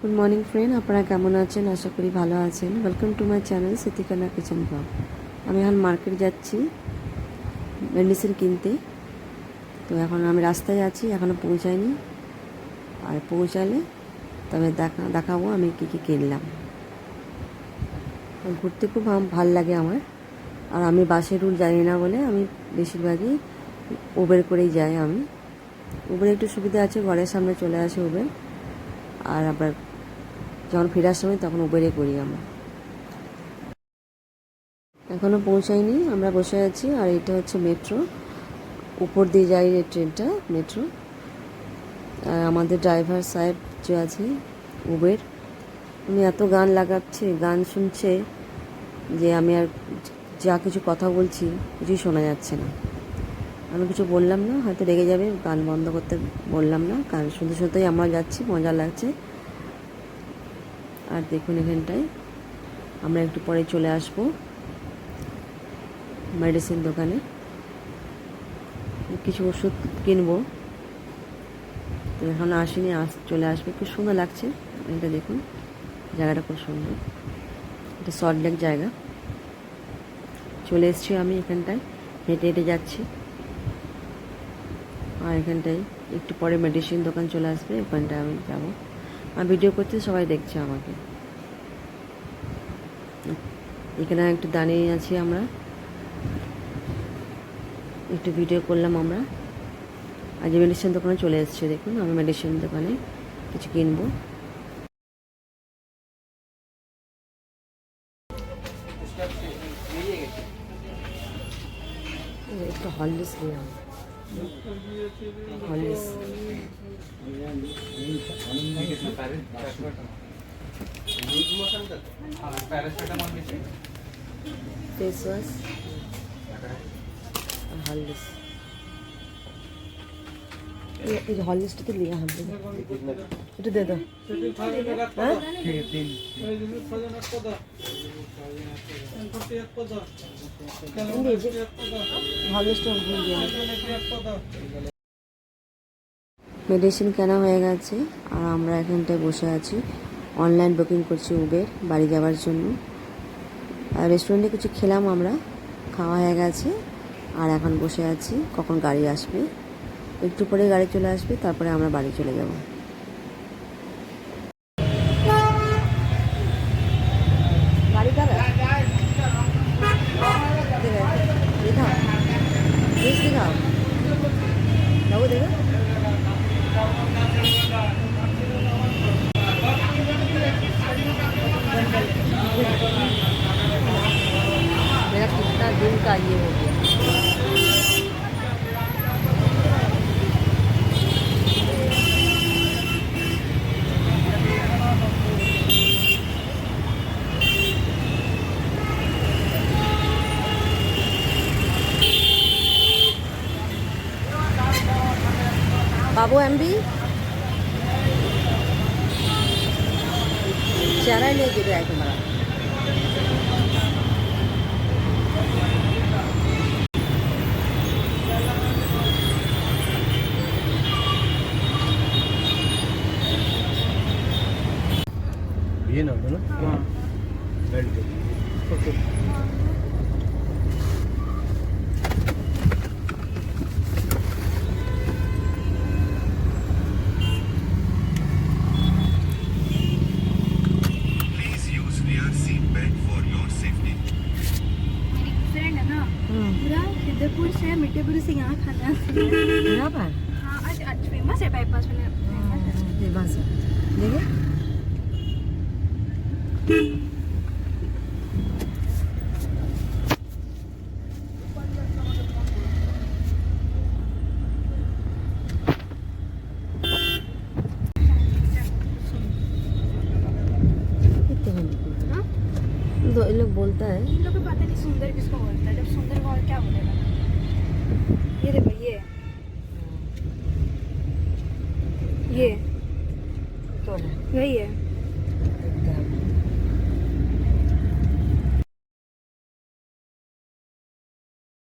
Good morning friend, আপনারা কেমন আছেন? আশা করি ভালো আছেন। Welcome to my channel Sitikana kitchen blog. আমি এখন মার্কেট যাচ্ছি মেডিসিন কিনতে। তো এখন আমি রাস্তায় আছি, এখনও পৌঁছাইনি। আর পৌঁছালে তবে দেখাবো আমি কী কী কিনলাম। ঘুরতে খুব ভালো লাগে আমার। আর আমি বাসের রুট জানি না বলে আমি বেশিরভাগই উবের করেই যাই। আমি উবের একটু সুবিধা আছে, ঘরের সামনে চলে আসে উবের। আর আবার যখন ফেরার সময় তখন উবেরে করি আমরা। এখনও পৌঁছাইনি, আমরা বসে আছি। আর এটা হচ্ছে মেট্রো, উপর দিয়ে যায় এই ট্রেনটা, মেট্রো। আর আমাদের ড্রাইভার সাহেব যে আছে উবের, উনি এত গান লাগাচ্ছে, গান শুনছে যে আমি আর যা কিছু কথা বলছি কিছুই শোনা যাচ্ছে না। আমি কিছু বললাম না, হয়তো রেগে যাবে, গান বন্ধ করতে বললাম না, গান শুনতে শুনতেই আমরা যাচ্ছি, মজা লাগছে। আর দেখুন এখানটায় আমরা একটু পরে চলে আসবো মেডিসিন দোকানে, কিছু ওষুধ কিনবো। তো এখন আসিনি, চলে আসবে। খুব সুন্দর লাগছে এটা, দেখুন জায়গাটা খুব সুন্দর। এটা সল্টলেক জায়গা। চলে এসেছি আমি এখানটায়, হেঁটে হেঁটে যাচ্ছি। আর এখানটায় একটু পরে মেডিসিন দোকান চলে আসবে, ওখানটায় আমি যাবো। আর ভিডিও করতে সবাই দেখছে আমাকে। এখানে একটু দাঁড়িয়ে আছি আমরা, একটু ভিডিও করলাম আমরা। আজ মেডিসিন দোকানে চলে এসেছি, দেখুন আমি মেডিসিন দোকানে কিছু কিনবো। একটু হরলিক্স নিলাম, হরলিক্স। फेस वॉश और हॉर्लिक्स। ये हॉर्लिक्स तो लिया हमने, এটা দে দাও। হ্যাঁ হরলিক্সটা ভুল দিয়া। মেডিসিন কেনা হয়ে গেছে আর আমরা এখানটায় বসে আছি, অনলাইন বুকিং করছি উবের বাড়ি যাওয়ার জন্য। আর রেস্টুরেন্টে কিছু খেলাম আমরা, খাওয়া হয়ে গেছে। আর এখন বসে আছি কখন গাড়ি আসবে। একটু পরে গাড়ি চলে আসবে, তারপরে আমরা বাড়ি চলে যাব। গাড়ি কার দেখাও, বেশ দেখাও বাবু, দেখো मेरा कितना दिन का ये हो गया। बाबू एमबी चेहरा ले गिर रहा है तुम्हारा। ये ना होता ना। हाँ ओके। पूरा सिद्धपुर से मिठीपुर से यहाँ खाना यहाँ पर हाँ आज आज फेमस है, बाईपास में फेमस है। देखिए तो ये लोग बोलता है, इन लोगों को पता नहीं सुंदर किसको बोलता है। जब सुंदर को और क्या बोलेगा। ये देखो ये कौन है? वही है।